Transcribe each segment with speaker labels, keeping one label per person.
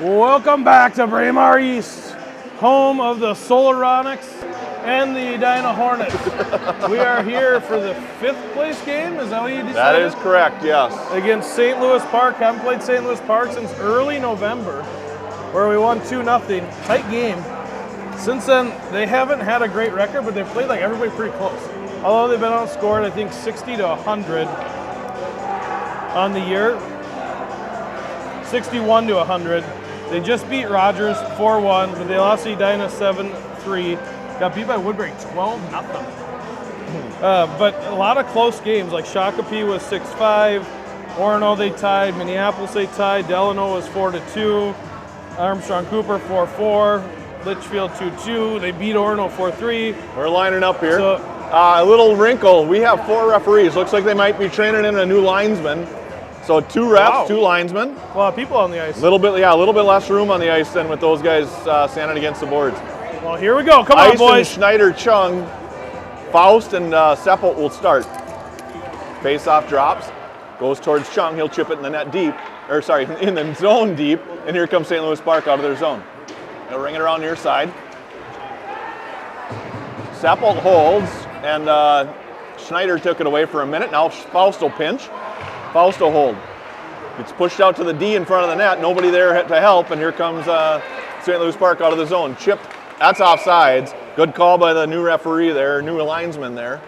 Speaker 1: Welcome back to Braemar East, home of the Solaronics and the Dyna Hornets. We are here for the 5th place game, is that what you decided?
Speaker 2: That is correct, yes.
Speaker 1: Against St. Louis Park. Haven't played St. Louis Park since early November, where we won 2-0. Tight game. Since then, they haven't had a great record, but they've played like everybody pretty close. Although they've been outscored, I think, 60 to 100 on the year. 61 to 100. They just beat Rogers 4-1, but they lost to Edina 7-3. Got beat by Woodbury 12-0. But a lot of close games, like Shakopee was 6-5, Orono they tied, Minneapolis they tied, Delano was 4-2, Armstrong Cooper 4-4, Litchfield 2-2. They beat Orono 4-3.
Speaker 2: We're lining up here.
Speaker 1: So,
Speaker 2: a little wrinkle. We have 4 referees. Looks like they might be training in a new linesman. So 2 refs,
Speaker 1: wow.
Speaker 2: 2 linesmen.
Speaker 1: A lot of people on the ice.
Speaker 2: A little bit less room on the ice than with those guys standing against the boards.
Speaker 1: Well, here we go. Come on, boys.
Speaker 2: Schneider, Chung, Faust, and Seppelt will start. Face-off drops, goes towards Chung. He'll chip it in the net deep, in the zone deep, and here comes St. Louis Park out of their zone. They'll ring it around near side. Seppelt holds, and Schneider took it away for a minute. Now Faust will pinch. Faust will hold. It's pushed out to the D in front of the net. Nobody there to help, and here comes St. Louis Park out of the zone. Chipped. That's offsides. Good call by the new referee there, new linesman there.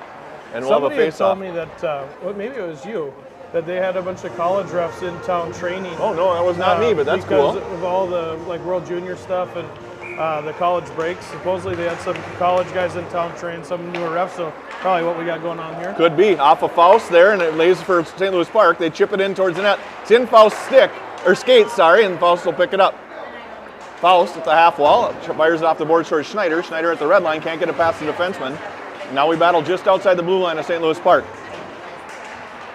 Speaker 2: And we'll have a face-off.
Speaker 1: Somebody had told me that, maybe it was you, that they had a bunch of college refs in town training.
Speaker 2: Oh no, that was not me, but that's cool.
Speaker 1: Because of all the World Junior stuff and the college breaks. Supposedly they had some college guys in town train some newer refs, so probably what we got going on here.
Speaker 2: Could be. Off of Faust there, and it lays for St. Louis Park. They chip it in towards the net. It's in Faust's skate, and Faust will pick it up. Faust at the half wall, fires it off the board towards Schneider. Schneider at the red line, can't get it past the defenseman. Now we battle just outside the blue line of St. Louis Park.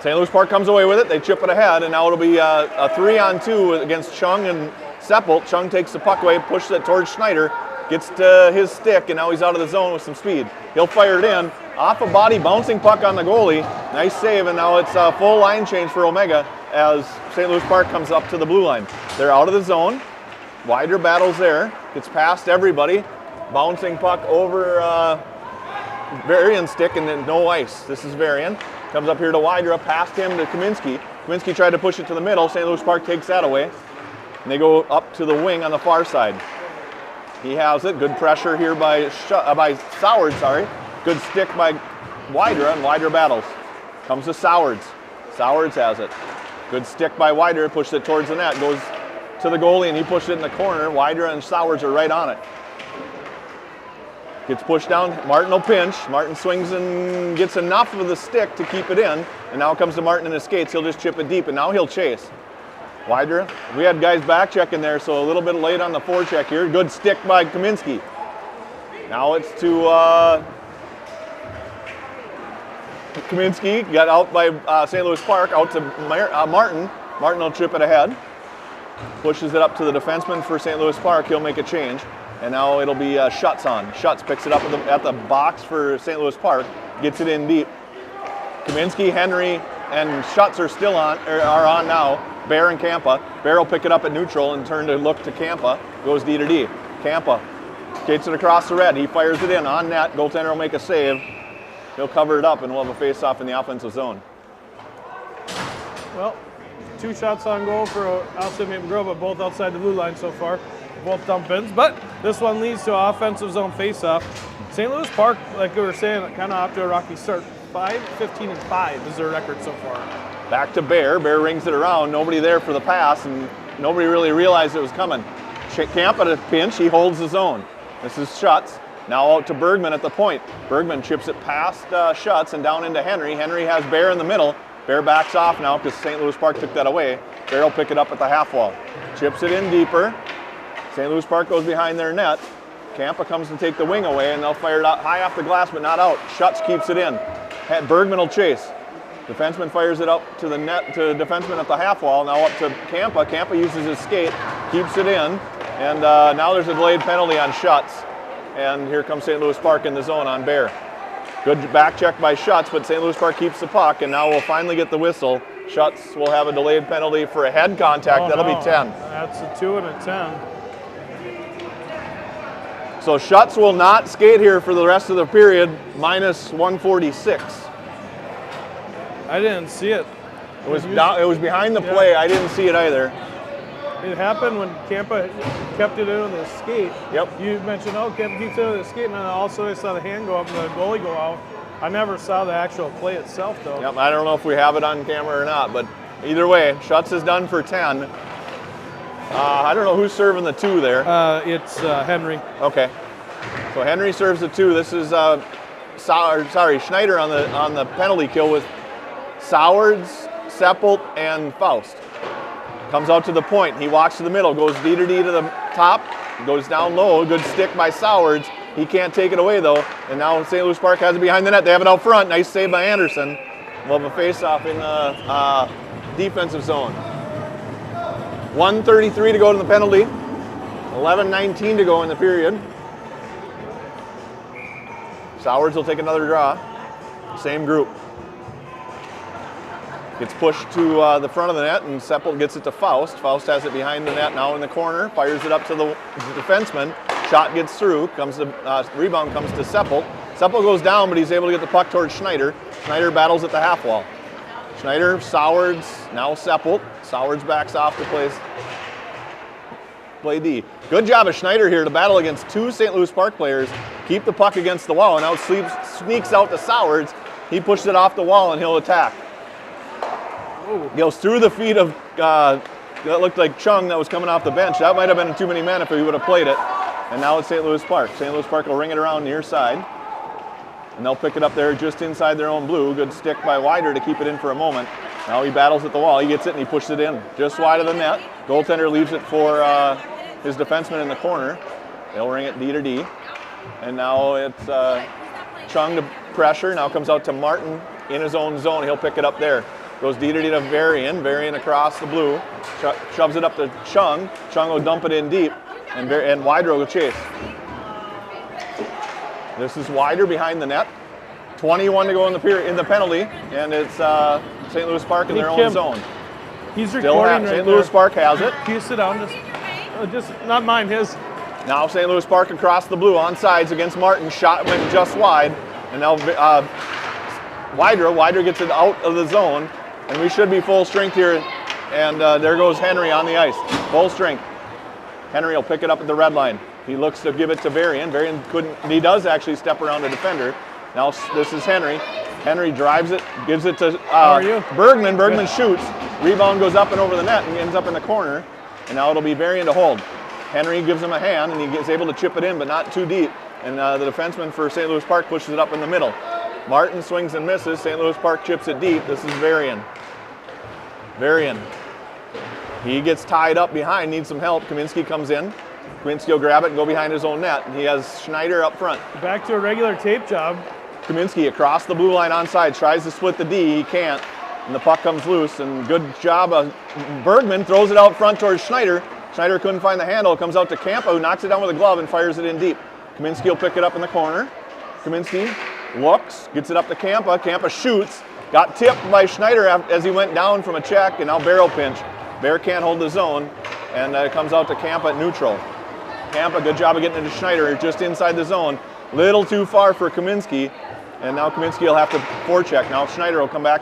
Speaker 2: St. Louis Park comes away with it. They chip it ahead, and now it'll be a 3-on-2 against Chung and Seppelt. Chung takes the puck away, pushes it towards Schneider, gets to his stick, and now he's out of the zone with some speed. He'll fire it in, off a body, bouncing puck on the goalie. Nice save, and now it's a full line change for Omega as St. Louis Park comes up to the blue line. They're out of the zone. Wider battles there, gets past everybody. Bouncing puck over Varian's stick, and then no ice. This is Varian. Comes up here to Wider, past him to Kaminsky. Kaminsky tried to push it to the middle. St. Louis Park takes that away. And they go up to the wing on the far side. He has it. Good pressure here by Soward, Good stick by Wider, and Wider battles. Comes to Sowards. Sowards has it. Good stick by Wider, pushes it towards the net. Goes to the goalie, and he pushed it in the corner. Wider and Sowards are right on it. Gets pushed down. Martin will pinch. Martin swings and gets enough of the stick to keep it in. And now it comes to Martin in his skates. He'll just chip it deep, and now he'll chase. Wider. We had guys back checking there, so a little bit late on the forecheck here. Good stick by Kaminsky. Now it's to Kaminsky. Got out by St. Louis Park. Out to Martin. Martin will chip it ahead. Pushes it up to the defenseman for St. Louis Park. He'll make a change. And now it'll be Schutz on. Schutz picks it up at the box for St. Louis Park. Gets it in deep. Kaminsky, Henry, and Schutz are on now. Bear and Kampa. Bear will pick it up at neutral and turn to look to Kampa. Goes D to D. Kampa skates it across the red. He fires it in on net. Goaltender will make a save. He'll cover it up, and we'll have a face-off in the offensive zone.
Speaker 1: Well, 2 shots on goal for outside Maple Grove, but both outside the blue line so far. Both dump-ins, but this one leads to an offensive zone face-off. St. Louis Park, like we were saying, kind of off to a rocky start. 5-15-5 is their record so far.
Speaker 2: Back to Bear. Bear rings it around. Nobody there for the pass, and nobody really realized it was coming. Camp at a pinch. He holds the zone. This is Schutz. Now out to Bergman at the point. Bergman chips it past Schutz and down into Henry. Henry has Bear in the middle. Bear backs off now because St. Louis Park took that away. Bear will pick it up at the half wall. Chips it in deeper. St. Louis Park goes behind their net. Kampa comes to take the wing away, and they'll fire it out high off the glass, but not out. Schutz keeps it in. Bergman will chase. Defenseman fires it up to the net, to the defenseman at the half wall. Now up to Kampa. Kampa uses his skate, keeps it in, and now there's a delayed penalty on Schutz. And here comes St. Louis Park in the zone on Bear. Good back check by Schutz, but St. Louis Park keeps the puck, and now we'll finally get the whistle Schutz will have a delayed penalty for a head contact. That'll be 10.
Speaker 1: That's a 2 and a 10.
Speaker 2: So Schutz will not skate here for the rest of the period, minus 146.
Speaker 1: I didn't see it.
Speaker 2: It was behind the play. I didn't see it either.
Speaker 1: It happened when Campa kept it in with the skate.
Speaker 2: Yep.
Speaker 1: You mentioned, oh, Campa keeps it in with the skate, and then also I saw the hand go up and the goalie go out. I never saw the actual play itself, though.
Speaker 2: Yep, I don't know if we have it on camera or not, but either way, Schutz is done for 10. I don't know who's serving the 2 there.
Speaker 1: It's Henry.
Speaker 2: Okay. So Henry serves the 2. This is Schneider on the penalty kill with Sowards, Seppelt, and Faust. Comes out to the point. He walks to the middle, goes D to D to the top, goes down low. Good stick by Sowards. He can't take it away though. And now St. Louis Park has it behind the net. They have it out front. Nice save by Anderson. We'll have a face-off in the defensive zone. 1:33 to go to the penalty. 11:19 to go in the period. Sowards will take another draw. Same group. Gets pushed to the front of the net, and Seppelt gets it to Faust. Faust has it behind the net now in the corner, fires it up to the defenseman. Shot gets through, rebound comes to Seppelt. Seppelt goes down, but he's able to get the puck towards Schneider. Schneider battles at the half wall. Schneider, Sowards, now Seppelt. Sowards backs off to play D. Good job of Schneider here to battle against 2 St. Louis Park players, keep the puck against the wall, and now sneaks out to Sowards. He pushed it off the wall, and he'll attack. Ooh. Goes through the feet of, that looked like Chung that was coming off the bench. That might have been too many men if he would have played it. And now it's St. Louis Park. St. Louis Park will ring it around near side. And they'll pick it up there just inside their own blue. Good stick by Wider to keep it in for a moment. Now he battles at the wall. He gets it and he pushes it in just wide of the net. Goaltender leaves it for his defenseman in the corner. They'll ring it D to D. And now it's Chung to pressure. Now comes out to Martin in his own zone. He'll pick it up there. Goes D to D to Varian. Varian across the blue. Shoves it up to Chung. Chung will dump it in deep. And Wider will chase. This is Wider behind the net. 21 to go in the penalty, and it's St. Louis Park in their own zone.
Speaker 1: He's recording
Speaker 2: St. Louis Park has it.
Speaker 1: Can you sit down? Just not mine, his.
Speaker 2: Now St. Louis Park across the blue on sides against Martin. Shot went just wide, and now Wider gets it out of the zone, and we should be full strength here. And there goes Henry on the ice, full strength. Henry will pick it up at the red line. He looks to give it to Varian. Varian couldn't. He does actually step around the defender. Now this is Henry. Henry drives it, gives it to Bergman. Bergman shoots. Rebound goes up and over the net and ends up in the corner. And now it'll be Varian to hold. Henry gives him a hand and he gets able to chip it in, but not too deep. And the defenseman for St. Louis Park pushes it up in the middle. Martin swings and misses. St. Louis Park chips it deep. This is Varian. Varian. He gets tied up behind, needs some help. Kaminsky comes in. Kaminsky will grab it and go behind his own net. And he has Schneider up front.
Speaker 1: Back to a regular tape job.
Speaker 2: Kaminsky across the blue line onside, tries to split the D, he can't. And the puck comes loose, and good job of Bergman, throws it out front towards Schneider. Schneider couldn't find the handle, comes out to Campa, who knocks it down with a glove and fires it in deep. Kaminsky will pick it up in the corner. Kaminsky looks, gets it up to Campa. Campa shoots, got tipped by Schneider as he went down from a check, and now barrel pinch. Bear can't hold the zone, and it comes out to Campa at neutral. Campa, good job of getting into Schneider, just inside the zone. Little too far for Kaminsky, and now Kaminsky will have to forecheck. Now Schneider will come back,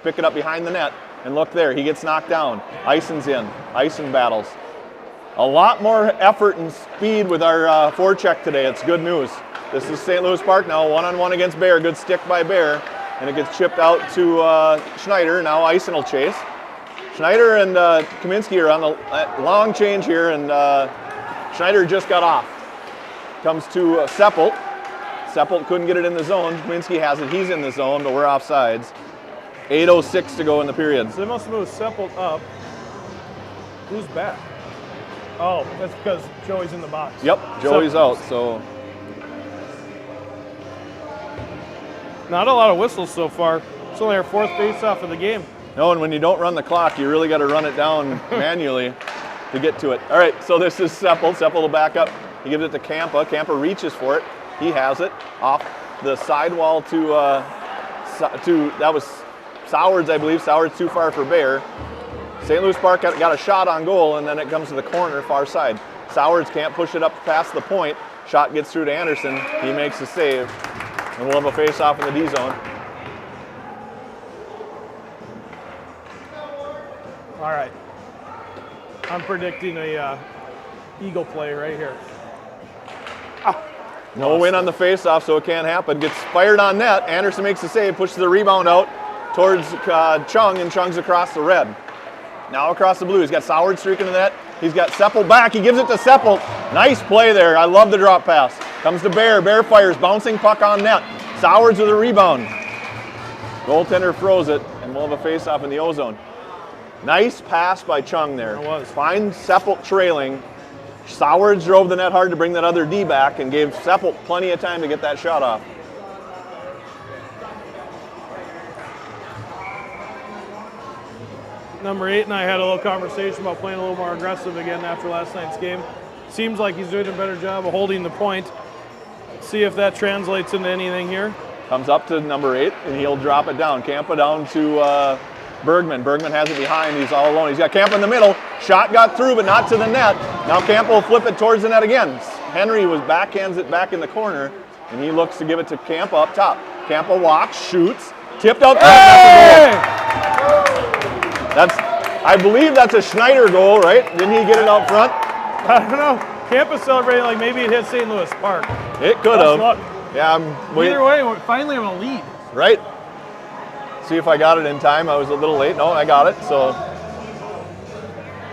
Speaker 2: pick it up behind the net, and look there, he gets knocked down. Eison's in, Eison battles. A lot more effort and speed with our forecheck today, it's good news. This is St. Louis Park now, one-on-one against Bear, good stick by Bear, and it gets chipped out to Schneider. Now Eison will chase. Schneider and Kaminsky are on the long change here, and Schneider just got off. Comes to Seppelt. Seppelt couldn't get it in the zone. Kaminsky has it. He's in the zone, but we're offsides. 8:06 to go in the period.
Speaker 1: So they must move Seppelt up. Who's back? Oh, that's because Joey's in the box.
Speaker 2: Yep, Joey's out, so.
Speaker 1: Not a lot of whistles so far. It's only our 4th face-off of the game.
Speaker 2: No, and when you don't run the clock, you really got to run it down manually to get to it. All right, so this is Seppelt. Seppelt will back up. He gives it to Campa. Campa reaches for it. He has it off the sidewall to that was Sowards, I believe. Sowards too far for Bear. St. Louis Park got a shot on goal, and then it comes to the corner, far side. Sowards can't push it up past the point. Shot gets through to Anderson. He makes the save, and we'll have a face-off in the D zone.
Speaker 1: All right. I'm predicting a Eagle play right here.
Speaker 2: No win on the face-off, so it can't happen. Gets fired on net. Anderson makes the save, pushes the rebound out towards Chung, and Chung's across the red. Now across the blue. He's got Soward streaking to the net. He's got Seppel back. He gives it to Seppel. Nice play there. I love the drop pass. Comes to Bear. Bear fires. Bouncing puck on net. Sowards with a rebound. Goaltender throws it, and we'll have a face-off in the O-zone. Nice pass by Chung there.
Speaker 1: It was.
Speaker 2: Finds Seppel trailing. Sowards drove the net hard to bring that other D back and gave Seppel plenty of time to get that shot off.
Speaker 1: Number 8 and I had a little conversation about playing a little more aggressive again after last night's game. Seems like he's doing a better job of holding the point. See if that translates into anything here.
Speaker 2: Comes up to number 8, and he'll drop it down. Campa down to Bergman. Bergman has it behind. He's all alone. He's got Campa in the middle. Shot got through, but not to the net. Now Campa will flip it towards the net again. Henry backhands it back in the corner, and he looks to give it to Campa up top. Campa walks, shoots, tipped out.
Speaker 1: Hey!
Speaker 2: I believe that's a Schneider goal, right? Didn't he get it out front?
Speaker 1: I don't know. Campus celebrating like maybe it hit St. Louis Park.
Speaker 2: It could have. Yeah,
Speaker 1: Either way, we finally have a lead.
Speaker 2: Right. See if I got it in time. I was a little late. No, I got it. So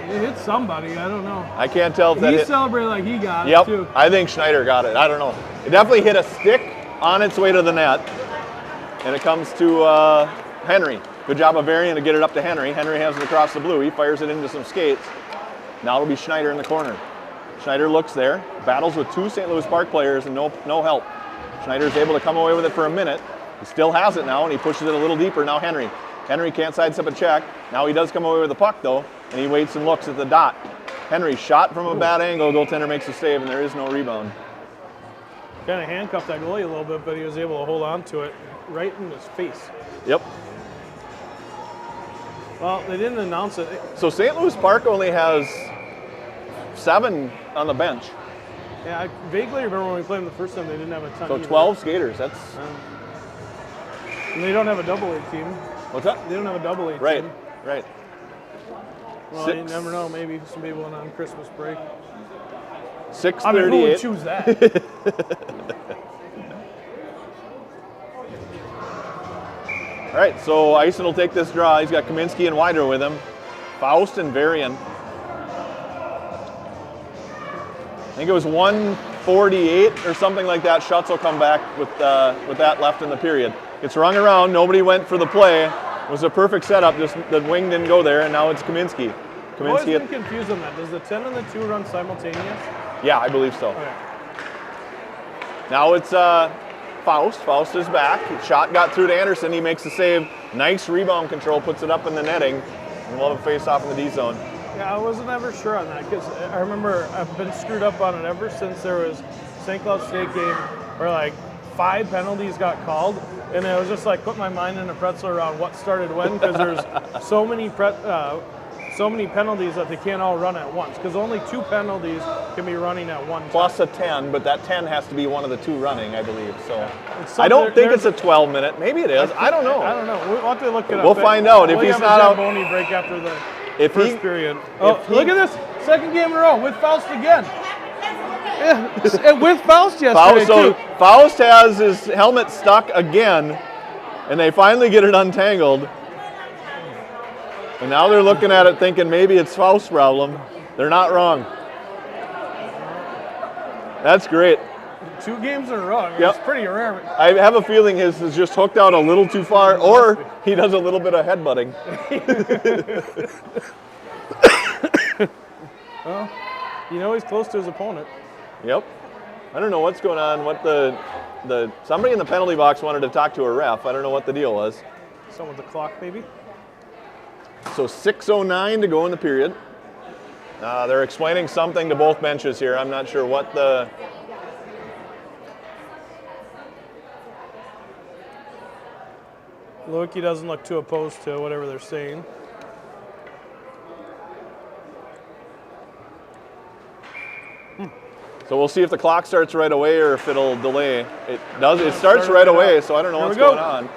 Speaker 1: it hit somebody. I don't know.
Speaker 2: I can't tell if that hit.
Speaker 1: He celebrated like he got
Speaker 2: it
Speaker 1: too.
Speaker 2: I think Schneider got it. I don't know. It definitely hit a stick on its way to the net, and it comes to Henry. Good job of Varian to get it up to Henry. Henry has it across the blue. He fires it into some skates. Now it'll be Schneider in the corner. Schneider looks there, battles with 2 St. Louis Park players, and no help. Schneider's able to come away with it for a minute. He still has it now, and he pushes it a little deeper. Now Henry. Henry can't sidestep a check. Now he does come away with the puck, though, and he waits and looks at the dot. Henry shot from a bad angle. Goaltender makes a save, and there is no rebound.
Speaker 1: Kind of handcuffed that goalie a little bit, but he was able to hold on to it right in his face.
Speaker 2: Yep.
Speaker 1: Well, they didn't announce it.
Speaker 2: So St. Louis Park only has 7 on the bench.
Speaker 1: Yeah, I vaguely remember when we played them the first time, they didn't have a ton.
Speaker 2: So
Speaker 1: either.
Speaker 2: 12 skaters. That's.
Speaker 1: And they don't have a double-A team.
Speaker 2: What's that?
Speaker 1: They don't have a double-A team.
Speaker 2: Right. Right.
Speaker 1: Well, you never know. Maybe some people went on Christmas break.
Speaker 2: 6:38.
Speaker 1: I mean, who would choose that?
Speaker 2: All right, so Eisen will take this draw. He's got Kaminsky and Wider with him. Faust and Varian. I think it was 1:48 or something like that. Schutz will come back with that left in the period. It's rung around. Nobody went for the play. It was a perfect setup. Just the wing didn't go there, and now it's Kaminsky.
Speaker 1: I've always been confused on that. Does the 10 and the 2 run simultaneous?
Speaker 2: Yeah, I believe so.
Speaker 1: Okay.
Speaker 2: Now it's Faust. Faust is back. Shot got through to Anderson. He makes the save. Nice rebound control. Puts it up in the netting. And we'll have a face-off in the D zone.
Speaker 1: Yeah, I wasn't ever sure on that because I remember I've been screwed up on it ever since there was St. Cloud State game where like 5 penalties got called, and it was just like put my mind in a pretzel around what started when because there's so many penalties that they can't all run at once because only 2 penalties can be running at one time.
Speaker 2: Plus a 10, but that 10 has to be one of the 2 running, I believe. So
Speaker 1: Yeah.
Speaker 2: I don't think it's a 12-minute. Maybe it is. I don't know.
Speaker 1: I don't know. We'll have to look it up.
Speaker 2: We'll find out if he's not out.
Speaker 1: Bony break after the
Speaker 2: If
Speaker 1: first
Speaker 2: he-
Speaker 1: period. Oh, look at this! Second game in a row with Faust again. Yeah, and with Faust yesterday too.
Speaker 2: Faust has his helmet stuck again, and they finally get it untangled. And now they're looking at it thinking maybe it's Faust's problem. They're not wrong. That's great.
Speaker 1: 2 games in a row. I mean,
Speaker 2: Yep.
Speaker 1: It's pretty rare.
Speaker 2: I have a feeling his is just hooked out a little too far, or he does a little bit of headbutting.
Speaker 1: Well, you know he's close to his opponent.
Speaker 2: Yep. I don't know what's going on. What the somebody in the penalty box wanted to talk to a ref. I don't know what the deal was.
Speaker 1: Someone with the clock, maybe.
Speaker 2: So 6:09 to go in the period. They're explaining something to both benches here. I'm not sure what the.
Speaker 1: Lewicki doesn't look too opposed to whatever they're saying.
Speaker 2: So we'll see if the clock starts right away or if it'll delay. It does. It starts right away, so I don't know what's going on.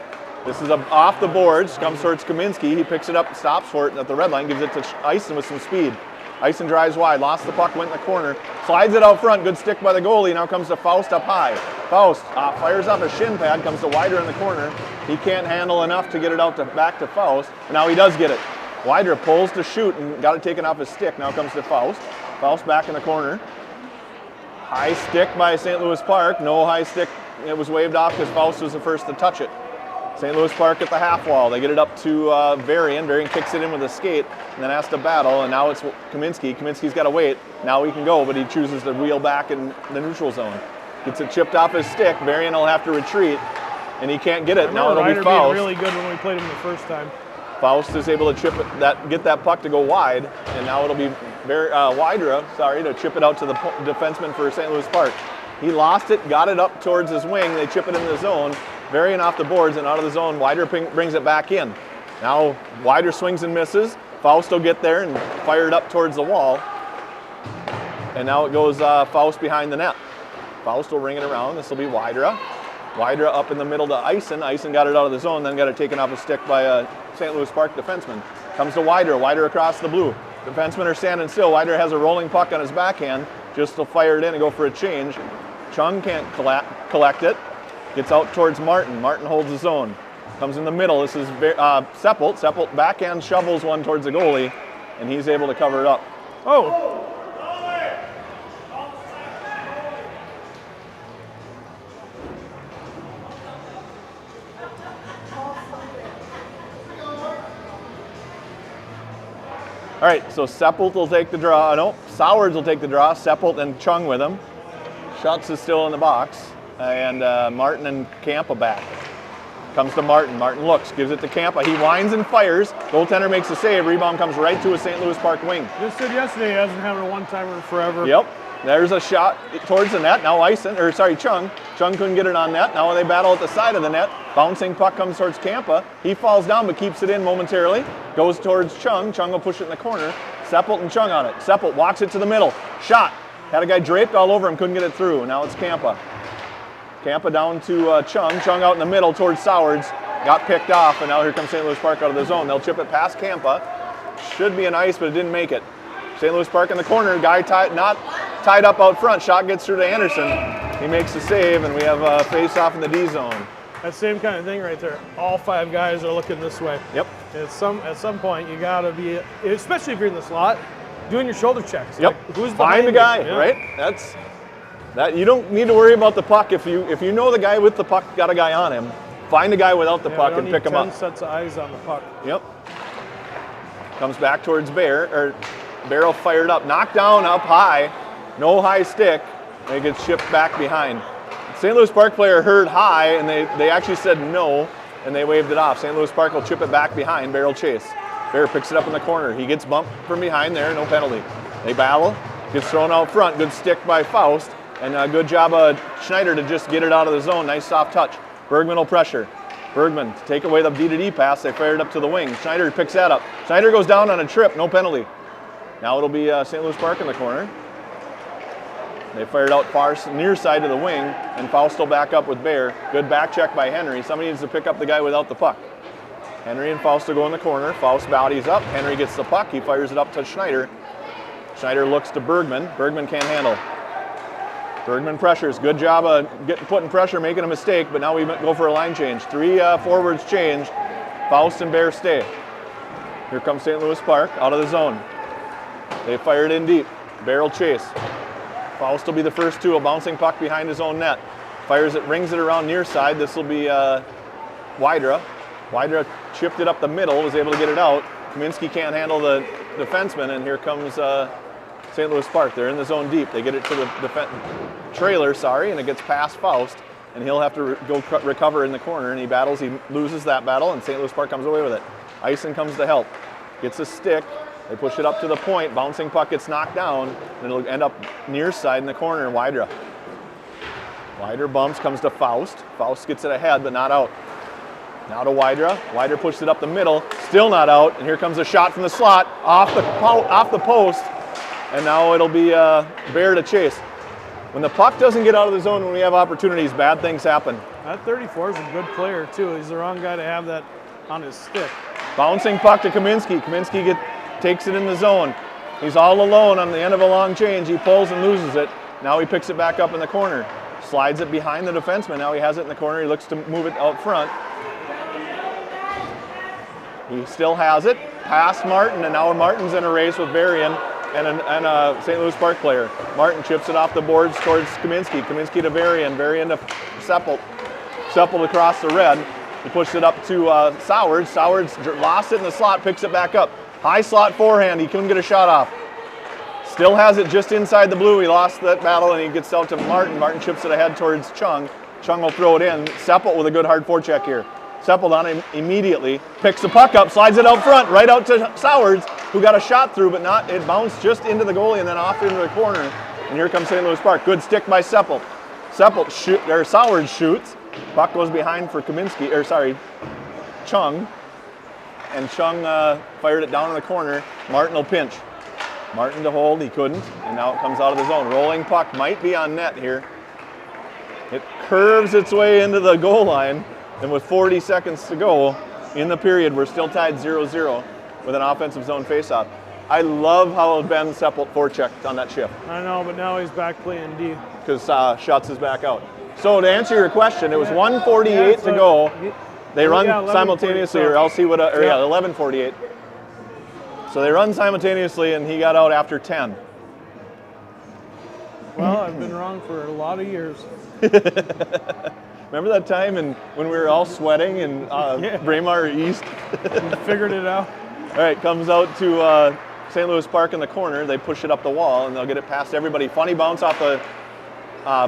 Speaker 2: This is off the boards, comes towards Kaminsky. He picks it up, stops for it at the red line, gives it to Eisen with some speed. Eisen drives wide, lost the puck, went in the corner, slides it out front, good stick by the goalie. Now comes to Faust up high. Faust fires off a shin pad, comes to Wider in the corner. He can't handle enough to get it out back to Faust. Now he does get it. Wider pulls to shoot and got it taken off his stick. Now comes to Faust. Faust back in the corner. High stick by St. Louis Park. No high stick. It was waved off because Faust was the first to touch it. St. Louis Park at the half wall. They get it up to Varian. Varian kicks it in with a skate and then has to battle. And now it's Kaminsky. Kaminsky's got to wait. Now he can go, but he chooses to wheel back in the neutral zone. Gets it chipped off his stick. Varian will have to retreat, and he can't get it. Now it'll be Faust.
Speaker 1: Being really good when we played him the first time.
Speaker 2: Faust is able to get that puck to go wide, and now it'll be Widra, to chip it out to the defenseman for St. Louis Park. He lost it, got it up towards his wing. They chip it in the zone. Varian off the boards and out of the zone. Widra brings it back in. Now Widra swings and misses. Faust will get there and fire it up towards the wall. And now it goes Faust behind the net. Faust will ring it around. This will be Widra. Widra up in the middle to Eisen. Eisen got it out of the zone, then got it taken off a stick by a St. Louis Park defenseman. Comes to Widra. Widra across the blue. Defensemen are standing still. Widra has a rolling puck on his backhand. Just to fire it in and go for a change. Chung can't collect it. Gets out towards Martin. Martin holds the zone. Comes in the middle. This is Seppelt. Seppelt backhand shovels one towards the goalie, and he's able to cover it up.
Speaker 1: Oh!
Speaker 2: All right, so Seppelt will take the draw. No, Sowards will take the draw. Seppelt and Chung with him. Schutz is still in the box. And Martin and Kampa back. Comes to Martin. Martin looks, gives it to Kampa. He winds and fires. Goaltender makes a save. Rebound comes right to a St. Louis Park wing.
Speaker 1: Just said yesterday he hasn't had a one-timer forever.
Speaker 2: Yep. There's a shot towards the net. Now Chung. Chung couldn't get it on net. Now they battle at the side of the net. Bouncing puck comes towards Kampa. He falls down but keeps it in momentarily. Goes towards Chung. Chung will push it in the corner. Seppelt and Chung on it. Seppelt walks it to the middle. Shot. Had a guy draped all over him. Couldn't get it through. Now it's Kampa. Kampa down to Chung. Chung out in the middle towards Sowards. Got picked off, and now here comes St. Louis Park out of the zone. They'll chip it past Kampa. Should be an ice, but it didn't make it. St. Louis Park in the corner. Guy not tied up out front. Shot gets through to Anderson. He makes the save, and we have a face-off in the D zone.
Speaker 1: That same kind of thing right there. All five guys are looking this way.
Speaker 2: Yep.
Speaker 1: At some point, you got to be, especially if you're in the slot, doing your shoulder checks.
Speaker 2: Yep.
Speaker 1: Like, who's
Speaker 2: Find the guy,
Speaker 1: yeah.
Speaker 2: right? That you don't need to worry about the puck. If you know the guy with the puck got a guy on him, find a guy without the puck and pick him up.
Speaker 1: 10 sets of eyes on the puck.
Speaker 2: Yep. Comes back towards Barrel fired up, knocked down up high, no high stick, and it gets shipped back behind. St. Louis Park player heard high, and they actually said no, and they waved it off. St. Louis Park will chip it back behind. Barrel chase. Bear picks it up in the corner. He gets bumped from behind there, no penalty. They battle, gets thrown out front. Good stick by Faust, and a good job of Schneider to just get it out of the zone. Nice soft touch. Bergman will pressure. Bergman to take away the D-to-D pass. They fire it up to the wing. Schneider picks that up. Schneider goes down on a trip, no penalty. Now it'll be St. Louis Park in the corner. They fired out far near side of the wing, and Faust will back up with Bear. Good back check by Henry. Somebody needs to pick up the guy without the puck. Henry and Faust will go in the corner. Faust bodies up. Henry gets the puck. He fires it up to Schneider. Schneider looks to Bergman. Bergman can't handle. Bergman pressures. Good job of putting pressure, making a mistake, but now we go for a line change. 3 forwards change. Faust and Bear stay. Here comes St. Louis Park out of the zone. They fire it in deep. Barrel chase. Faust will be the first to. A bouncing puck behind his own net. Fires it, rings it around near side. This will be Widra. Widra chipped it up the middle, was able to get it out. Kaminsky can't handle the defenseman, and here comes St. Louis Park. They're in the zone deep. They get it to the trailer, and it gets past Faust, and he'll have to go recover in the corner, and he battles. He loses that battle, and St. Louis Park comes away with it. Eisen comes to help. Gets a stick. They push it up to the point. Bouncing puck gets knocked down, and it'll end up near side in the corner. Widra. Widra bumps, comes to Faust. Faust gets it ahead, but not out. Now to Wydra. Wydra pushed it up the middle, still not out. And here comes a shot from the slot, off the post. And now it'll be Bear to chase. When the puck doesn't get out of the zone when we have opportunities, bad things happen.
Speaker 1: That 34 is a good player too. He's the wrong guy to have that on his stick.
Speaker 2: Bouncing puck to Kaminsky. Kaminsky takes it in the zone. He's all alone on the end of a long change. He pulls and loses it. Now he picks it back up in the corner. Slides it behind the defenseman. Now he has it in the corner. He looks to move it out front. He still has it. Past Martin, and now Martin's in a race with Varian and a St. Louis Park player. Martin chips it off the boards towards Kaminsky. Kaminsky to Varian. Varian to Seppelt. Seppelt across the red. He pushed it up to Sowards. Sowards lost it in the slot, picks it back up. High slot forehand. He couldn't get a shot off. Still has it just inside the blue. He lost that battle, and he gets out to Martin. Martin chips it ahead towards Chung. Chung will throw it in. Seppelt with a good hard forecheck here. Seppelt on him immediately. Picks the puck up, slides it out front, right out to Sowards, who got a shot through, but not. It bounced just into the goalie and then off into the corner. And here comes St. Louis Park. Good stick by Seppelt. Sowards shoots. Puck goes behind for Chung. And Chung fired it down in the corner. Martin will pinch. Martin to hold, he couldn't, and now it comes out of the zone. Rolling puck might be on net here. It curves its way into the goal line, and with 40 seconds to go in the period, we're still tied 0-0 with an offensive zone faceoff. I love how Ben Seppelt forechecked on that shift.
Speaker 1: I know, but now he's back playing D.
Speaker 2: Because Schutz is back out. So to answer your question, it was 1:48 to go. They run simultaneously, or else he would have, 11:48. So they run simultaneously, and he got out after 10.
Speaker 1: Well, I've been wrong for a lot of years.
Speaker 2: Remember that time when we were all sweating in Braemar East?
Speaker 1: We figured it out.
Speaker 2: All right, comes out to St. Louis Park in the corner. They push it up the wall, and they'll get it past everybody. Funny bounce off the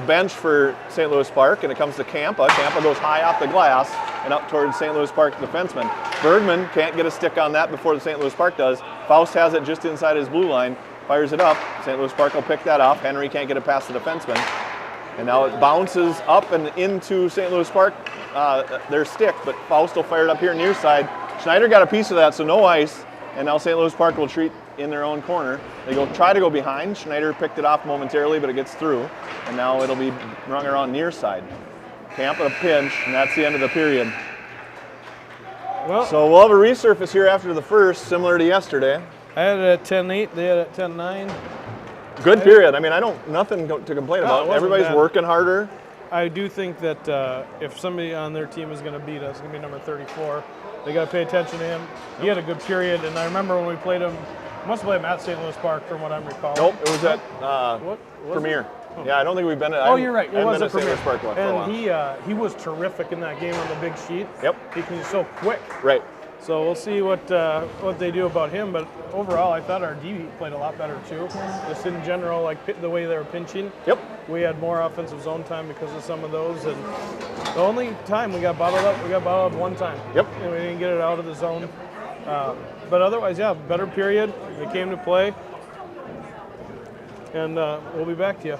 Speaker 2: bench for St. Louis Park, and it comes to Campa. Campa goes high off the glass and up towards St. Louis Park defenseman. Bergman can't get a stick on that before the St. Louis Park does. Faust has it just inside his blue line, fires it up. St. Louis Park will pick that off. Henry can't get it past the defenseman. And now it bounces up and into St. Louis Park, their stick, but Faust will fire it up here near side. Schneider got a piece of that, so no ice. And now St. Louis Park will treat in their own corner. They try to go behind. Schneider picked it off momentarily, but it gets through. And now it'll be rung around near side. Camp at a pinch, and that's the end of the period.
Speaker 1: Well,
Speaker 2: so we'll have a resurface here after the first, similar to yesterday.
Speaker 1: I had it at 10-8. They had it at 10-9.
Speaker 2: Good period. I mean, nothing to complain about. Everybody's
Speaker 1: bad.
Speaker 2: Working harder.
Speaker 1: I do think that if somebody on their team is going to beat us, it's going to be number 34. They got to pay attention to him. He had a good period, and I remember when we played him, must have played him at St. Louis Park from what I'm recalling.
Speaker 2: Nope, it was at Premier.
Speaker 1: Oh.
Speaker 2: Yeah, I don't think we've been at.
Speaker 1: Oh, you're right. It was at
Speaker 2: St. Louis
Speaker 1: Premier.
Speaker 2: Park
Speaker 1: And he was terrific in that game on the big sheet.
Speaker 2: Yep.
Speaker 1: Because he's so quick.
Speaker 2: Right.
Speaker 1: So we'll see what they do about him. But overall, I thought our D played a lot better too. Just in general, like the way they were pinching.
Speaker 2: Yep.
Speaker 1: We had more offensive zone time because of some of those. And the only time we got bottled up one time.
Speaker 2: Yep.
Speaker 1: And we didn't get it out of the zone. But otherwise, yeah, better period. They came to play. And we'll be back to you.